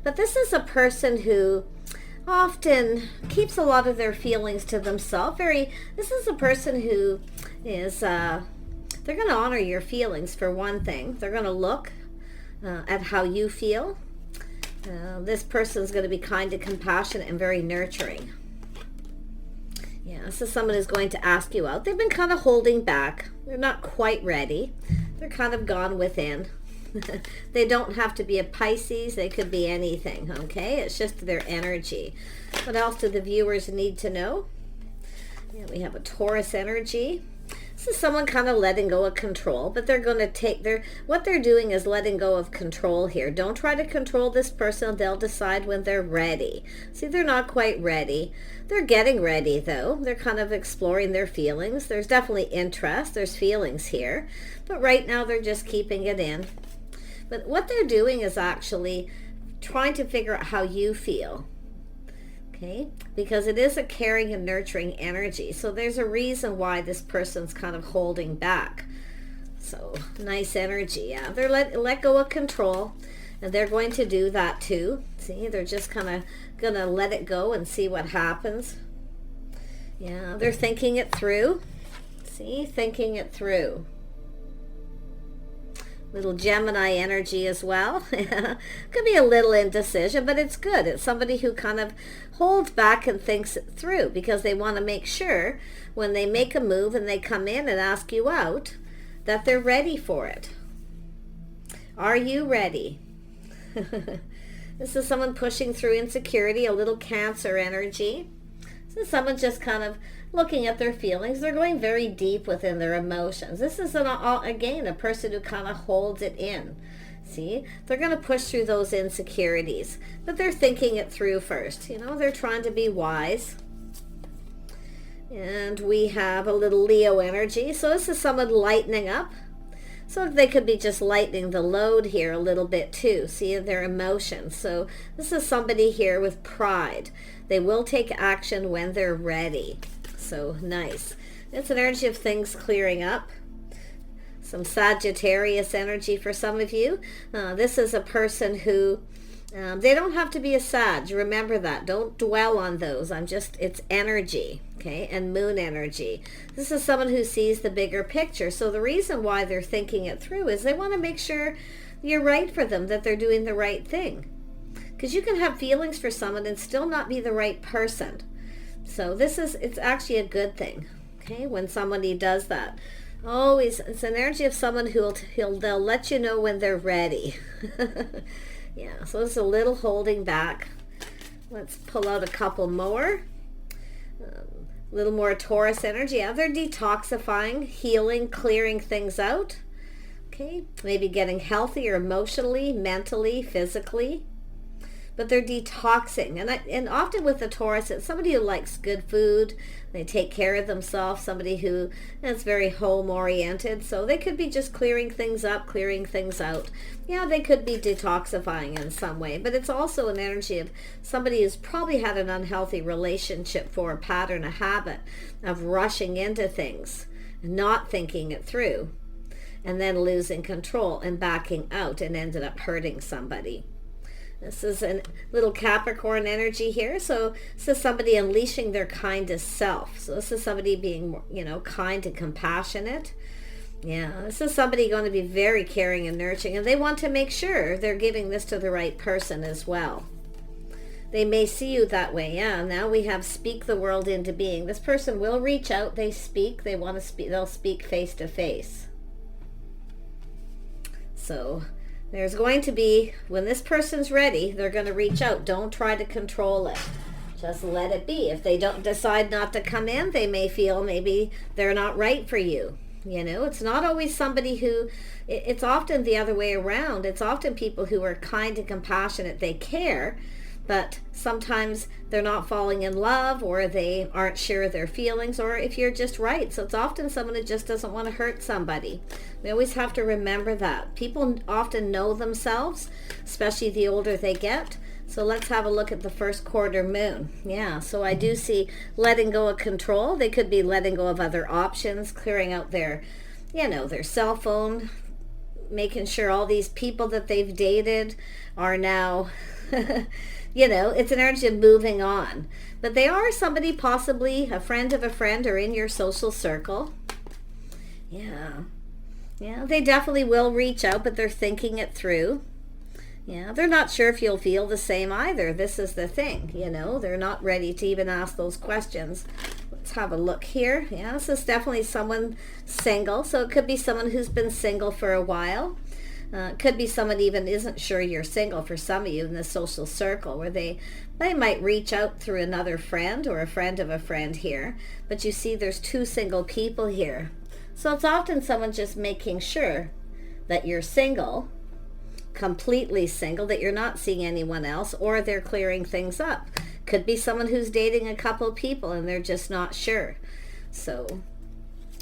But this is a person who often keeps a lot of their feelings to themselves. This is a person who is, they're going to honor your feelings for one thing. They're going to look at how you feel. This person is going to be kind and compassionate and very nurturing. Yeah, this is someone who's going to ask you out. They've been kind of holding back. They're not quite ready. They're kind of gone within. They don't have to be a Pisces. They could be anything, okay? It's just their energy. What else do the viewers need to know? Yeah, we have a Taurus energy. This is someone kind of letting go of control, but they're going to take what they're doing is letting go of control here. Don't try to control this person. They'll decide when they're ready. See, they're not quite ready. They're getting ready, though. They're kind of exploring their feelings. There's definitely interest. There's feelings here. But right now, they're just keeping it in. But what they're doing is actually trying to figure out how you feel. Okay, because it is a caring and nurturing energy. So there's a reason why this person's kind of holding back. So nice energy. Yeah, they're let go of control, and they're going to do that too. See, they're just kind of gonna let it go and see what happens. Yeah, they're thinking it through. See, thinking it through. Little Gemini energy as well. Could be a little indecision, but it's good. It's somebody who kind of holds back and thinks it through because they want to make sure when they make a move and they come in and ask you out that they're ready for it. Are you ready? This is someone pushing through insecurity, a little Cancer energy. This is someone just kind of looking at their feelings. They're going very deep within their emotions. This is, again, a person who kind of holds it in. See, they're going to push through those insecurities, but they're thinking it through first. You know, they're trying to be wise. And we have a little Leo energy. So this is someone lightening up. So they could be just lightening the load here a little bit too. See, their emotions. So this is somebody here with pride. They will take action when they're ready. So nice. It's an energy of things clearing up. Some Sagittarius energy for some of you. This is a person who, they don't have to be a Sag. Remember that. Don't dwell on those. It's energy. Okay, and moon energy. This is someone who sees the bigger picture. So the reason why they're thinking it through is they want to make sure you're right for them, that they're doing the right thing. Because you can have feelings for someone and still not be the right person. So it's actually a good thing, okay, when somebody does that. Always, it's an energy of someone they'll let you know when they're ready. Yeah, so it's a little holding back. Let's pull out a couple more. A little more Taurus energy. Yeah, they're detoxifying, healing, clearing things out. Okay, maybe getting healthier emotionally, mentally, physically. But they're detoxing. And often with the Taurus, it's somebody who likes good food. They take care of themselves. Somebody who is very home-oriented. So they could be just clearing things up, clearing things out. Yeah, they could be detoxifying in some way. But it's also an energy of somebody who's probably had an unhealthy relationship for a pattern, a habit of rushing into things, not thinking it through, and then losing control and backing out and ended up hurting somebody. This is a little Capricorn energy here. So this is somebody unleashing their kindest self. So this is somebody being, kind and compassionate. Yeah, this is somebody going to be very caring and nurturing. And they want to make sure they're giving this to the right person as well. They may see you that way. Yeah, now we have speak the world into being. This person will reach out. They speak. They want to speak. They'll speak face to face. So there's going to be, when this person's ready, they're going to reach out. Don't try to control it. Just let it be. If they don't decide not to come in, they may feel maybe they're not right for you. It's not always somebody who, it's often the other way around. It's often people who are kind and compassionate. They care, but sometimes they're not falling in love, or they aren't sure of their feelings, or if you're just right. So it's often someone who just doesn't want to hurt somebody. We always have to remember that. People often know themselves, especially the older they get. So let's have a look at the first quarter moon. Yeah, so I do see letting go of control. They could be letting go of other options, clearing out their cell phone, making sure all these people that they've dated are now You know, it's an energy of moving on. But they are somebody, possibly a friend of a friend, or in your social circle. Yeah. Yeah, they definitely will reach out, but they're thinking it through. Yeah, they're not sure if you'll feel the same either. This is the thing, you know. They're not ready to even ask those questions. Let's have a look here. Yeah, this is definitely someone single. So it could be someone who's been single for a while. It could be someone even isn't sure you're single for some of you in the social circle, where they might reach out through another friend or a friend of a friend here. But you see there's two single people here. So it's often someone just making sure that you're single, completely single, that you're not seeing anyone else, or they're clearing things up. Could be someone who's dating a couple people and they're just not sure. So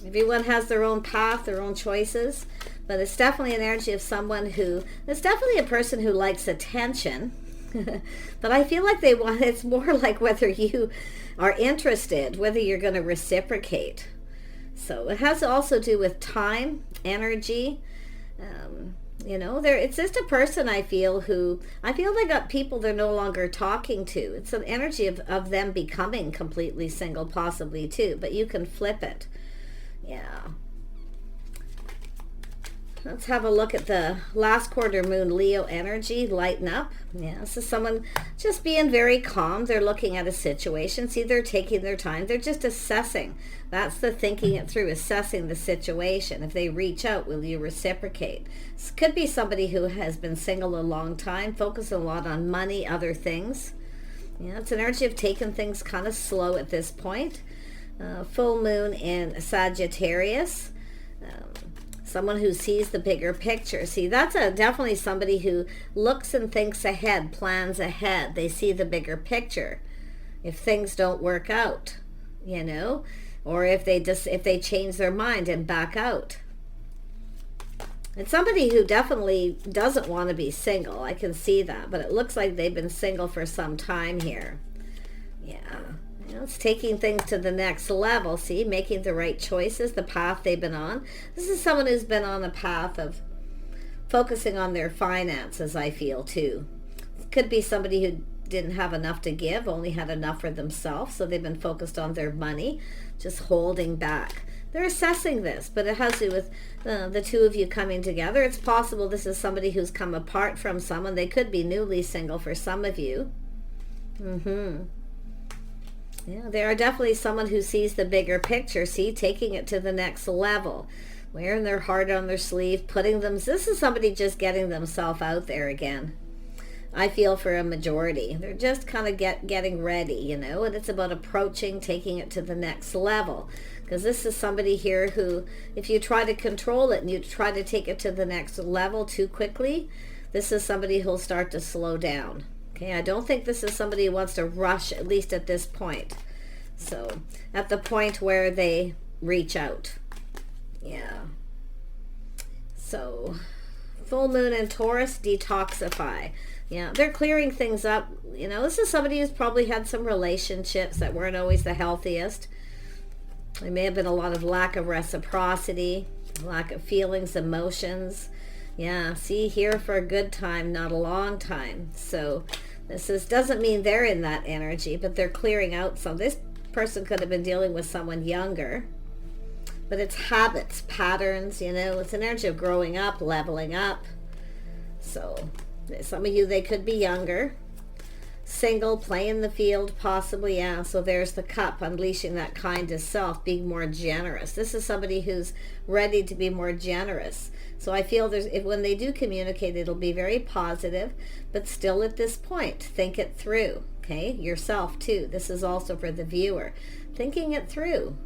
everyone has their own path, their own choices, but it's definitely an energy of someone who, it's definitely a person who likes attention. But I feel like they want, it's more like whether you are interested, whether you're going to reciprocate. So it has to also do with time, energy. You know, it's just a person, I feel they got people they're no longer talking to. It's an energy of them becoming completely single, possibly too, but you can flip it. Yeah. Let's have a look at the last quarter moon Leo energy, lighten up. Yeah, this is someone just being very calm. They're looking at a situation. See, they're taking their time. They're just assessing. That's the thinking it through, assessing the situation. If they reach out, will you reciprocate? This could be somebody who has been single a long time, focusing a lot on money, other things. Yeah, it's an energy of taking things kind of slow at this point. Full moon in Sagittarius. Someone who sees the bigger picture. See, that's definitely somebody who looks and thinks ahead, plans ahead. They see the bigger picture. If things don't work out, you know, or if they change their mind and back out. It's somebody who definitely doesn't want to be single. I can see that, but it looks like they've been single for some time here. Yeah. It's taking things to the next level, see, making the right choices, the path they've been on. This is someone who's been on a path of focusing on their finances, I feel, too. It could be somebody who didn't have enough to give, only had enough for themselves, so they've been focused on their money, just holding back. They're assessing this, but it has to do with the two of you coming together. It's possible this is somebody who's come apart from someone. They could be newly single for some of you. Yeah, they are definitely someone who sees the bigger picture, see, taking it to the next level, wearing their heart on their sleeve, this is somebody just getting themselves out there again. I feel for a majority. They're just kind of getting ready, you know, and it's about approaching, taking it to the next level. Because this is somebody here who, if you try to control it and you try to take it to the next level too quickly, this is somebody who'll start to slow down. Okay, I don't think this is somebody who wants to rush, at least at this point. So, at the point where they reach out. Yeah. So, full moon in Taurus, detoxify. Yeah, they're clearing things up. You know, this is somebody who's probably had some relationships that weren't always the healthiest. There may have been a lot of lack of reciprocity, lack of feelings, emotions. Yeah, see, here for a good time, not a long time. So doesn't mean they're in that energy, but they're clearing out some. This person could have been dealing with someone younger, but it's habits, patterns, you know, it's an energy of growing up, leveling up. So some of you, they could be younger, single, playing the field, possibly, yeah. So there's the cup, unleashing that kind of self, being more generous. This is somebody who's ready to be more generous. So I feel when they do communicate, it'll be very positive, but still at this point, think it through, okay? Yourself too. This is also for the viewer. Thinking it through,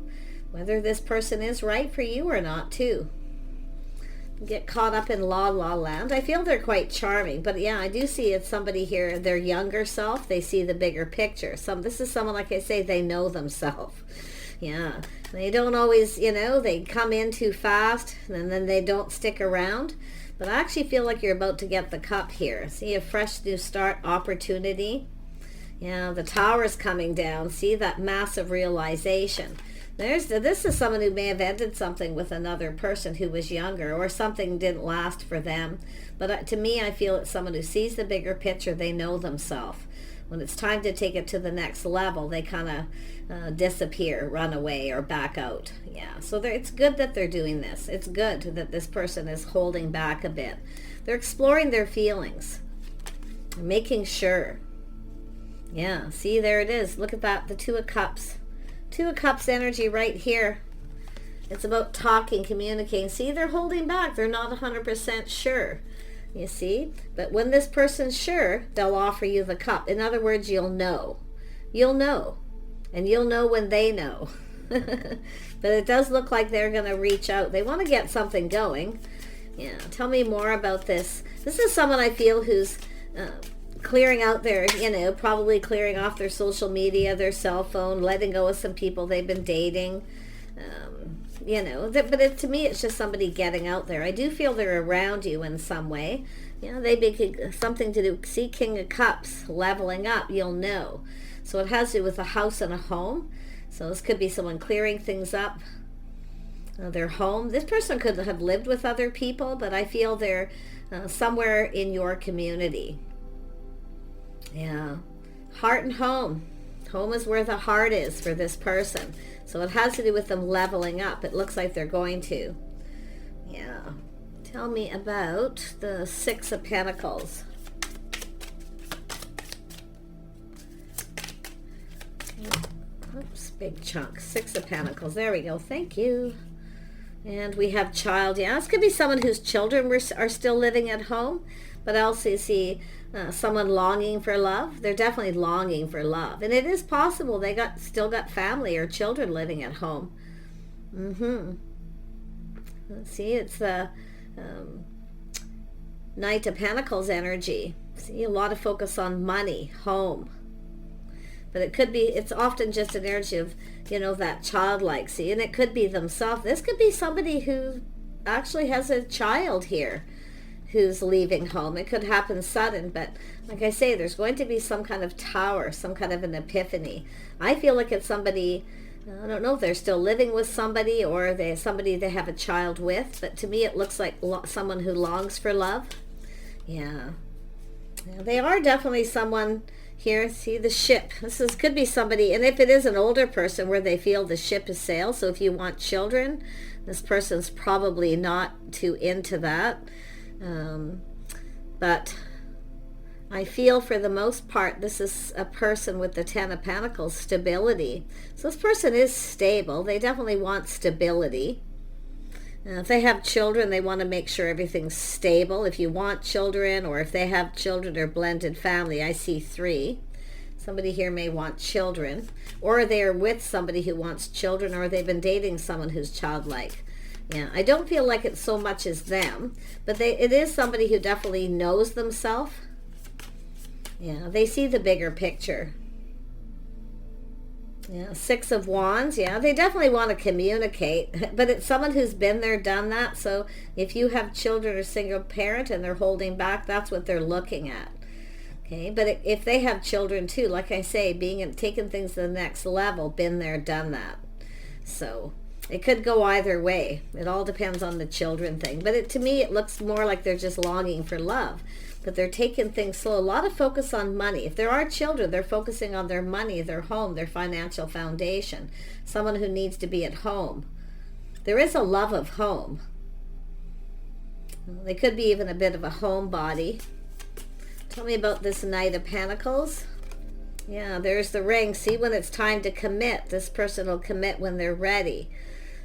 whether this person is right for you or not too. Get caught up in la land. I feel they're quite charming, but yeah, I do see it's somebody here, their younger self, they see the bigger picture. This is someone, like I say, they know themselves. Yeah, they don't always, you know, they come in too fast and then they don't stick around. But I actually feel like you're about to get the cup here. See, a fresh new start, opportunity. Yeah, the tower is coming down. See, that massive realization. This is someone who may have ended something with another person who was younger, or something didn't last for them. But to me, I feel it's someone who sees the bigger picture. They know themselves. When it's time to take it to the next level, they kind of disappear, run away, or back out. Yeah, so it's good that they're doing this. It's good that this person is holding back a bit. They're exploring their feelings, making sure. Yeah, see, there it is. Look at that, the Two of Cups. Two of Cups energy right here. It's about talking, communicating. See, they're holding back. They're not 100% sure. You see? But when this person's sure, they'll offer you the cup. In other words, you'll know. You'll know. And you'll know when they know. But it does look like they're going to reach out. They want to get something going. Yeah, tell me more about this. This is someone I feel who's clearing out their, probably clearing off their social media, their cell phone, letting go of some people they've been dating. But to me, it's just somebody getting out there. I do feel they're around you in some way. They be something to do. See, King of Cups, leveling up, you'll know. So it has to do with a house and a home. So this could be someone clearing things up. Their home. This person could have lived with other people, but I feel they're somewhere in your community. Yeah. Heart and home. Home is where the heart is for this person. So it has to do with them leveling up. It looks like they're going to. Yeah. Tell me about the Six of Pentacles. Oops, big chunk. Six of Pentacles. There we go. Thank you. And we have child. Yeah, this could be someone whose children are still living at home. But I also see someone longing for love. They're definitely longing for love. And it is possible they still got family or children living at home. See, it's the Knight of Pentacles energy. See, a lot of focus on money, home. But it could be, it's often just an energy of, that childlike. See, and it could be themselves. This could be somebody who actually has a child here who's leaving home. It could happen sudden, but like I say, there's going to be some kind of tower, some kind of an epiphany. I feel like it's somebody, I don't know if they're still living with somebody or somebody they have a child with, but to me it looks like someone who longs for love. Yeah. They are definitely someone here. See the ship. Could be somebody, and if it is an older person where they feel the ship has sailed, so if you want children, this person's probably not too into that. But I feel for the most part this is a person with the Ten of Pentacles, stability. So this person is stable. They definitely want stability. If they have children, they want to make sure everything's stable. If you want children, or if they have children or blended family, I see 3. Somebody here may want children, or they're with somebody who wants children, or they've been dating someone who's childlike. Yeah, I don't feel like it's so much as them, but it is somebody who definitely knows themselves. Yeah, they see the bigger picture. Yeah, Six of Wands. Yeah, they definitely want to communicate, but it's someone who's been there, done that. So if you have children or single parent and they're holding back, that's what they're looking at. Okay, but if they have children too, like I say, taking things to the next level, been there, done that. So it could go either way. It all depends on the children thing. But to me, it looks more like they're just longing for love. But they're taking things slow. A lot of focus on money. If there are children, they're focusing on their money, their home, their financial foundation. Someone who needs to be at home. There is a love of home. They could be even a bit of a homebody. Tell me about this Knight of Pentacles. Yeah, there's the ring. See, when it's time to commit, this person will commit when they're ready.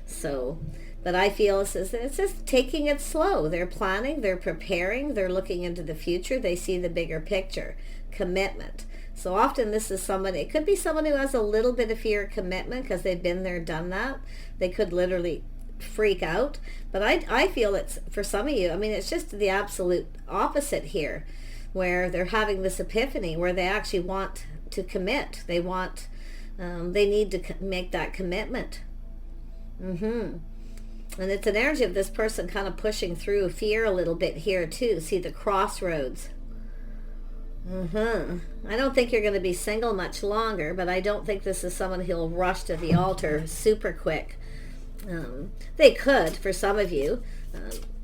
So, but I feel it's just taking it slow. They're planning, they're preparing, they're looking into the future. They see the bigger picture, commitment. So often this is someone, it could be someone who has a little bit of fear of commitment because they've been there, done that. They could literally freak out. But I feel it's, for some of you, I mean, it's just the absolute opposite here, where they're having this epiphany where they actually want to commit. They want, they need to make that commitment. And it's an energy of this person kind of pushing through fear a little bit here too. See the crossroads. I don't think you're going to be single much longer, but I don't think this is someone who'll rush to the altar super quick. They could, for some of you.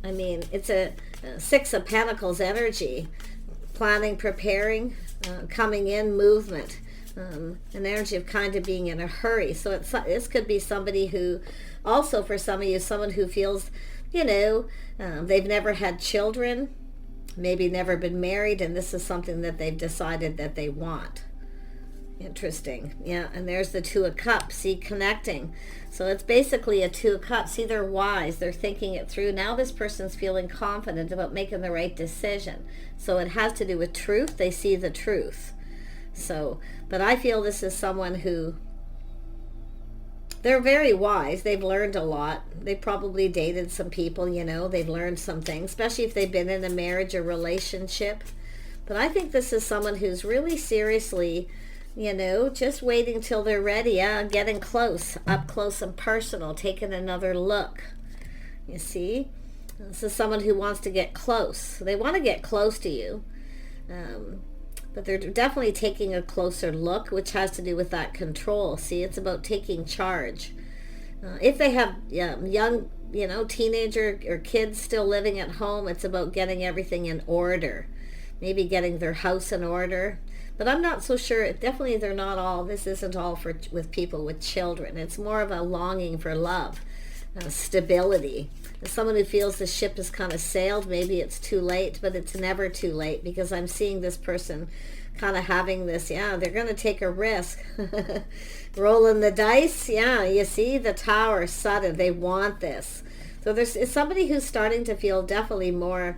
I mean, it's a Six of Pentacles energy. Planning, preparing, coming in, movement. An energy of kind of being in a hurry. So this could be somebody who, also for some of you, someone who feels, they've never had children, maybe never been married, and this is something that they've decided that they want. Interesting. Yeah, and there's the Two of Cups. See, connecting. So it's basically a Two of Cups. See, they're wise. They're thinking it through. Now this person's feeling confident about making the right decision. So it has to do with truth. They see the truth. So, but I feel this is someone who, they're very wise. They've learned a lot. They've probably dated some people, they've learned some things, especially if they've been in a marriage or relationship. But I think this is someone who's really seriously, just waiting till they're ready, getting close, up close and personal, taking another look. You see? This is someone who wants to get close. They want to get close to you. But they're definitely taking a closer look, which has to do with that control. See, it's about taking charge. If they have young, teenager or kids still living at home, it's about getting everything in order. Maybe getting their house in order. But I'm not so sure. Definitely they're not all, this isn't all with people with children. It's more of a longing for love, stability. As someone who feels the ship has kind of sailed, maybe it's too late, but it's never too late, because I'm seeing this person kind of having this, they're going to take a risk. Rolling the dice, you see the Tower, sudden, they want this. So it's somebody who's starting to feel definitely more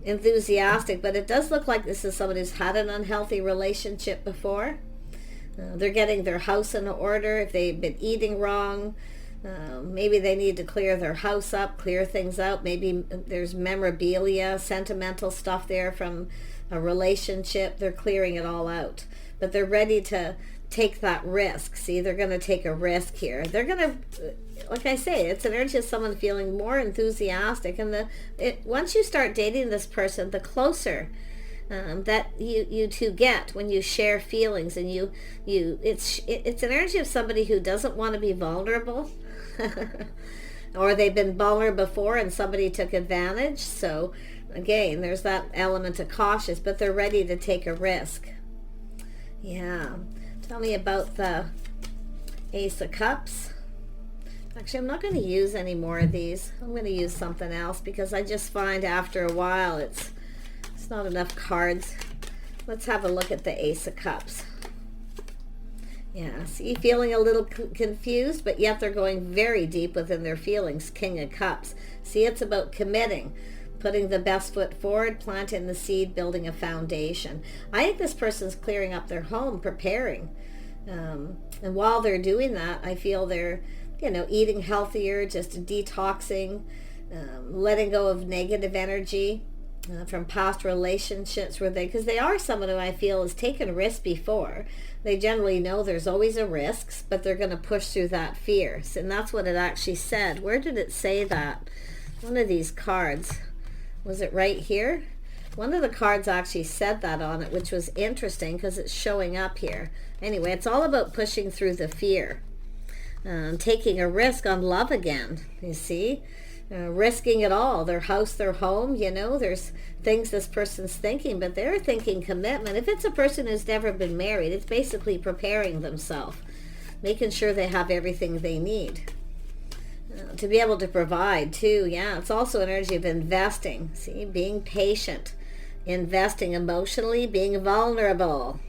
enthusiastic, but it does look like this is someone who's had an unhealthy relationship before. They're getting their house in order. If they've been eating wrong, maybe they need to clear their house up, clear things out. Maybe there's memorabilia, sentimental stuff there from a relationship. They're clearing it all out, but they're ready to take that risk. See, they're going to take a risk here. They're going to, like I say, it's an energy of someone feeling more enthusiastic. And once you start dating this person, the closer that you two get when you share feelings, and it's an energy of somebody who doesn't want to be vulnerable. Or they've been vulnerable before and somebody took advantage. So again, there's that element of cautious, but they're ready to take a risk. Yeah. Tell me about the Ace of Cups. Actually, I'm not going to use any more of these. I'm going to use something else, because I just find after a while it's not enough cards. Let's have a look at the Ace of Cups. Yeah, see, feeling a little confused, but yet they're going very deep within their feelings. King of Cups. See, it's about committing, putting the best foot forward, planting the seed, building a foundation. I think this person's clearing up their home, preparing. And while they're doing that, I feel they're, eating healthier, just detoxing, letting go of negative energy from past relationships, because they are someone who I feel has taken risks before. They generally know there's always a risk, but they're going to push through that fear. And that's what it actually said. Where did it say that? One of these cards. Was it right here? One of the cards actually said that on it, which was interesting because it's showing up here. Anyway, it's all about pushing through the fear. Taking a risk on love again, you see? Risking it all, their house, their home, there's things this person's thinking, but they're thinking commitment. If it's a person who's never been married, it's basically preparing themselves, making sure they have everything they need. To be able to provide too, it's also an energy of investing. See, being patient, investing emotionally, being vulnerable.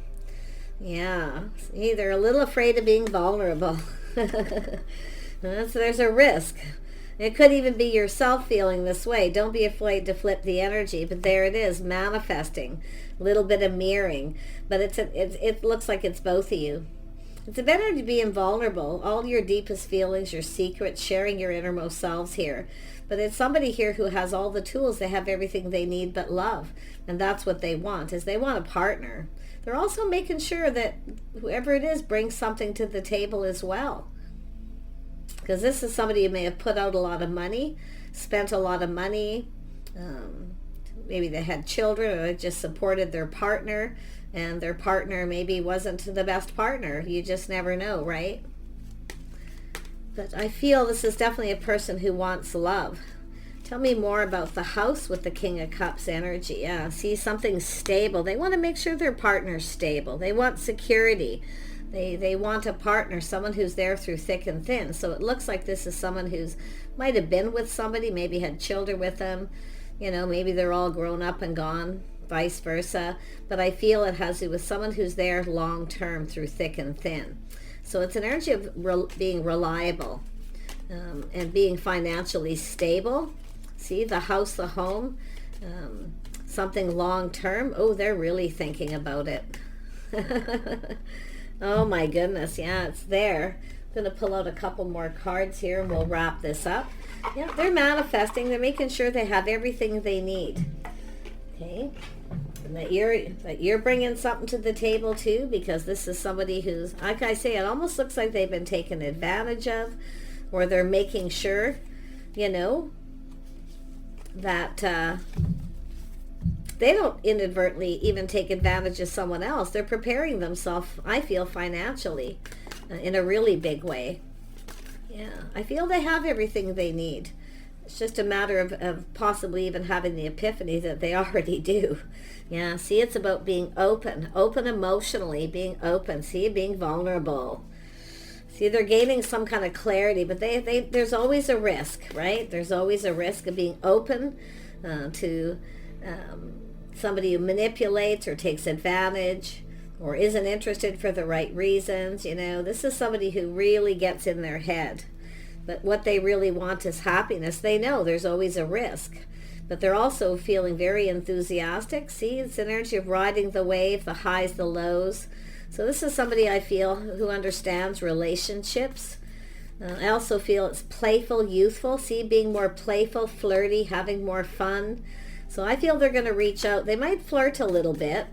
See, they're a little afraid of being vulnerable. So there's a risk. It could even be yourself feeling this way. Don't be afraid to flip the energy, but there it is, manifesting, a little bit of mirroring, but it looks like it's both of you. It's better to be invulnerable, all your deepest feelings, your secrets, sharing your innermost selves here. But it's somebody here who has all the tools. They have everything they need but love. And that's what they want, is they want a partner. They're also making sure that whoever it is brings something to the table as well. Because this is somebody who may have put out a lot of money, spent a lot of money, maybe they had children, or they just supported their partner, and their partner maybe wasn't the best partner. You just never know, right? But I feel this is definitely a person who wants love. Tell me more about the house with the King of Cups energy. Yeah, see, something stable. They want to make sure their partner's stable. They want security. They want a partner, someone who's there through thick and thin. So it looks like this is someone who's might have been with somebody, maybe had children with them. You know, maybe they're all grown up and gone, vice versa. But I feel it has to do with someone who's there long term through thick and thin. So it's an energy of being reliable and being financially stable. See, the house, the home, something long term. Oh, they're really thinking about it. Oh my goodness, yeah, it's there. I'm going to pull out a couple more cards here and we'll wrap this up. Yeah, they're manifesting. They're making sure they have everything they need. Okay, and that you're bringing something to the table too, because this is somebody who's, like I say, it almost looks like they've been taken advantage of, or they're making sure, you know, that they don't inadvertently even take advantage of someone else. They're preparing themselves, I feel, financially in a really big way. Yeah, I feel they have everything they need. It's just a matter of possibly even having the epiphany that they already do. Yeah, see, it's about being open emotionally, being open, see, being vulnerable. See, they're gaining some kind of clarity, but there's always a risk, right? There's always a risk of being open to somebody who manipulates or takes advantage or isn't interested for the right reasons. You know, this is somebody who really gets in their head. But what they really want is happiness. They know there's always a risk, but they're also feeling very enthusiastic. See, it's an energy of riding the wave, the highs, the lows. So this is somebody I feel who understands relationships. I also feel it's playful, youthful. See, being more playful, flirty, having more fun. So I feel they're going to reach out. They might flirt a little bit,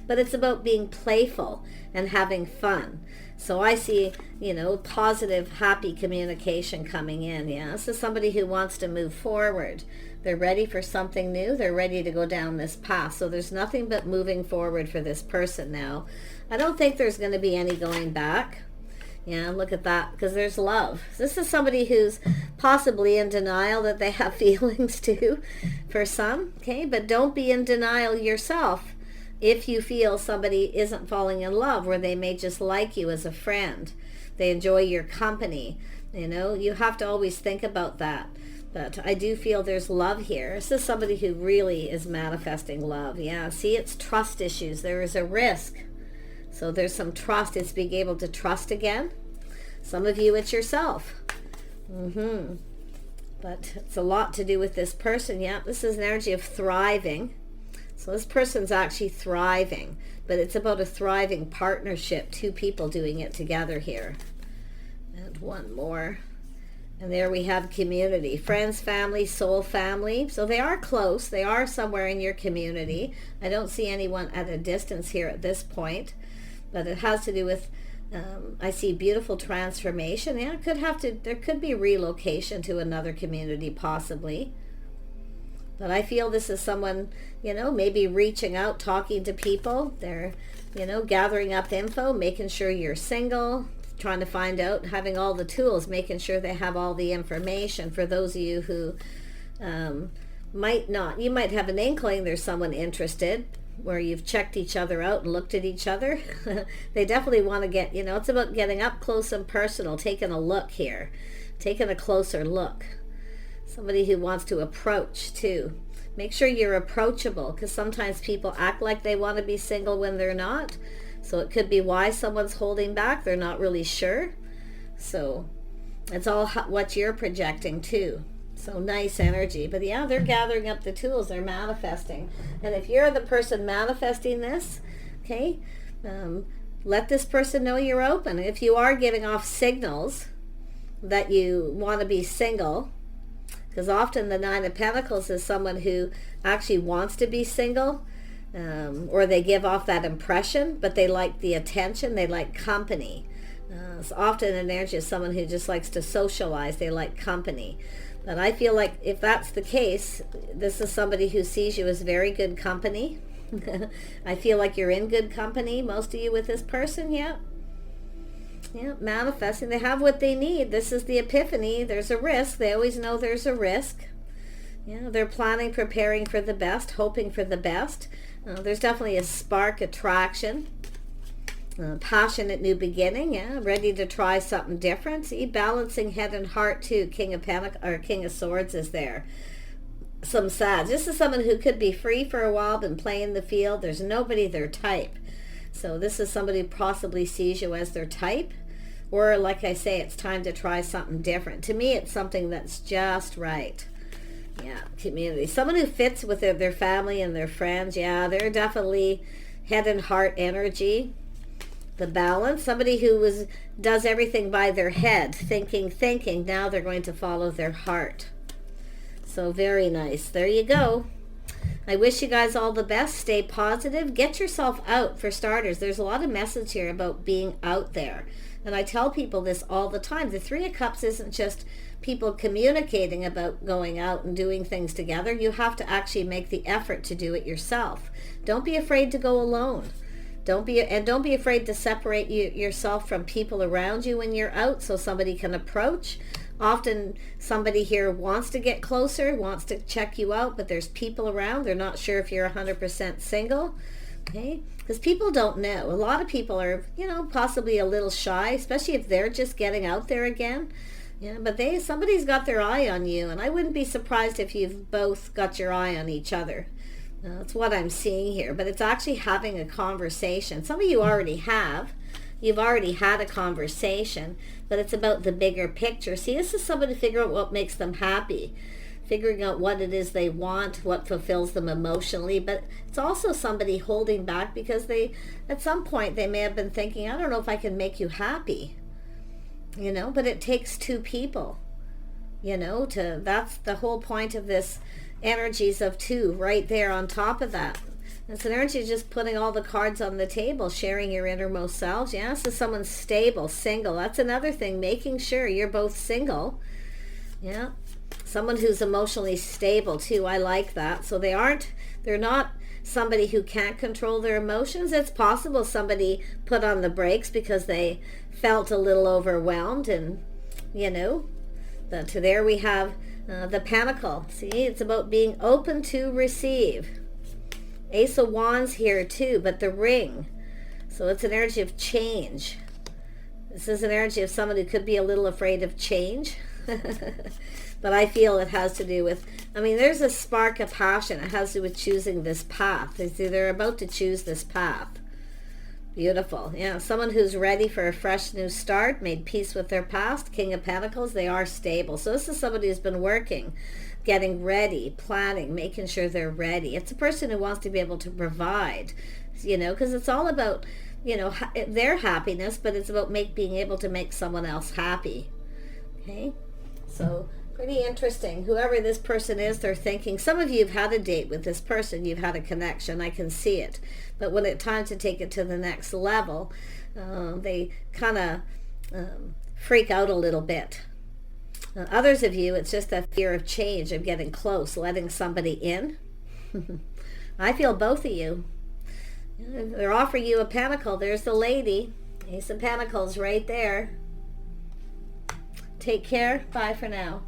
but it's about being playful and having fun. So I see, you know, positive, happy communication coming in. Yeah, this is somebody who wants to move forward. They're ready for something new. They're ready to go down this path. So there's nothing but moving forward for this person now. I don't think there's going to be any going back. Yeah, look at that, because there's love. This is somebody who's possibly in denial that they have feelings too, for some, okay? But don't be in denial yourself if you feel somebody isn't falling in love, where they may just like you as a friend. They enjoy your company. You know, you have to always think about that. But I do feel there's love here. This is somebody who really is manifesting love. Yeah, see, it's trust issues. There is a risk. So there's some trust. It's being able to trust again. Some of you, it's yourself. But it's a lot to do with this person. Yeah, this is an energy of thriving. So this person's actually thriving. But it's about a thriving partnership. Two people doing it together here. And one more. And there we have community. Friends, family, soul family. So they are close. They are somewhere in your community. I don't see anyone at a distance here at this point. But it has to do with, I see beautiful transformation. Yeah, there could be relocation to another community possibly. But I feel this is someone, you know, maybe reaching out, talking to people. They're, you know, gathering up info, making sure you're single, trying to find out, having all the tools, making sure they have all the information. For those of you who might not, you might have an inkling there's someone interested, where you've checked each other out and looked at each other. They definitely want to get, you know, it's about getting up close and personal, taking a look here, taking a closer look. Somebody who wants to approach too. Make sure you're approachable, because sometimes people act like they want to be single when they're not. So it could be why someone's holding back. They're not really sure. So it's all what you're projecting too. So nice energy. But yeah, they're gathering up the tools. They're manifesting. And if you're the person manifesting this, okay, let this person know you're open. If you are giving off signals that you want to be single, because often the Nine of Pentacles is someone who actually wants to be single, or they give off that impression, but they like the attention, they like company. It's often an energy of someone who just likes to socialize, they like company. But I feel like if that's the case, this is somebody who sees you as very good company. I feel like you're in good company, most of you, with this person. Yeah. Yeah, manifesting. They have what they need. This is the epiphany. There's a risk. They always know there's a risk. Yeah, they're planning, preparing for the best, hoping for the best. There's definitely a spark, attraction, passionate new beginning. Yeah, ready to try something different. See, balancing head and heart too. King of Swords is there. Some sad. This is someone who could be free for a while, been playing the field. There's nobody their type. So this is somebody who possibly sees you as their type. Or like I say, it's time to try something different. To me, it's something that's just right. Yeah, community. Someone who fits with their family and their friends. Yeah, they're definitely head and heart energy. The balance. Somebody who does everything by their head, thinking. Now they're going to follow their heart. So very nice. There you go. I wish you guys all the best. Stay positive. Get yourself out, for starters. There's a lot of message here about being out there. And I tell people this all the time. The Three of Cups isn't just people communicating about going out and doing things together. You have to actually make the effort to do it yourself. Don't be afraid to go alone. Don't be afraid to separate yourself from people around you when you're out, so somebody can approach. Often somebody here wants to get closer, wants to check you out, but there's people around. They're not sure if you're 100% single. Okay? Because people don't know. A lot of people are, possibly a little shy, especially if they're just getting out there again. Yeah, but somebody's got their eye on you, and I wouldn't be surprised if you've both got your eye on each other. That's what I'm seeing here. But it's actually having a conversation. Some of you already have. You've already had a conversation, but it's about the bigger picture. See, this is somebody to figure out what makes them happy, figuring out what it is they want, what fulfills them emotionally. But it's also somebody holding back because at some point they may have been thinking, I don't know if I can make you happy, but it takes two people, that's the whole point of this energies of two right there on top of that. It's an energy of just putting all the cards on the table, sharing your innermost selves. Yeah, this is someone stable, single. That's another thing, making sure you're both single. Yeah, someone who's emotionally stable too. I like that. So they're not somebody who can't control their emotions. It's possible somebody put on the brakes because they felt a little overwhelmed, and there we have the Pentacle. See, it's about being open to receive. Ace of Wands here too, but the Ring. So it's an energy of change. This is an energy of someone who could be a little afraid of change. But I feel it has to do with, there's a spark of passion. It has to do with choosing this path. They're about to choose this path. Beautiful. Yeah, someone who's ready for a fresh new start, made peace with their past. King of Pentacles, they are stable. So this is somebody who's been working, getting ready, planning, making sure they're ready. It's a person who wants to be able to provide, because it's all about, their happiness, but it's about being able to make someone else happy. Okay? So pretty interesting. Whoever this person is, they're thinking, some of you have had a date with this person, you've had a connection, I can see it. But when it's time to take it to the next level, they kind of freak out a little bit. Others of you, it's just that fear of change, of getting close, letting somebody in. I feel both of you. They're offering you a pentacle. There's the lady. Ace of Pentacles right there. Take care. Bye for now.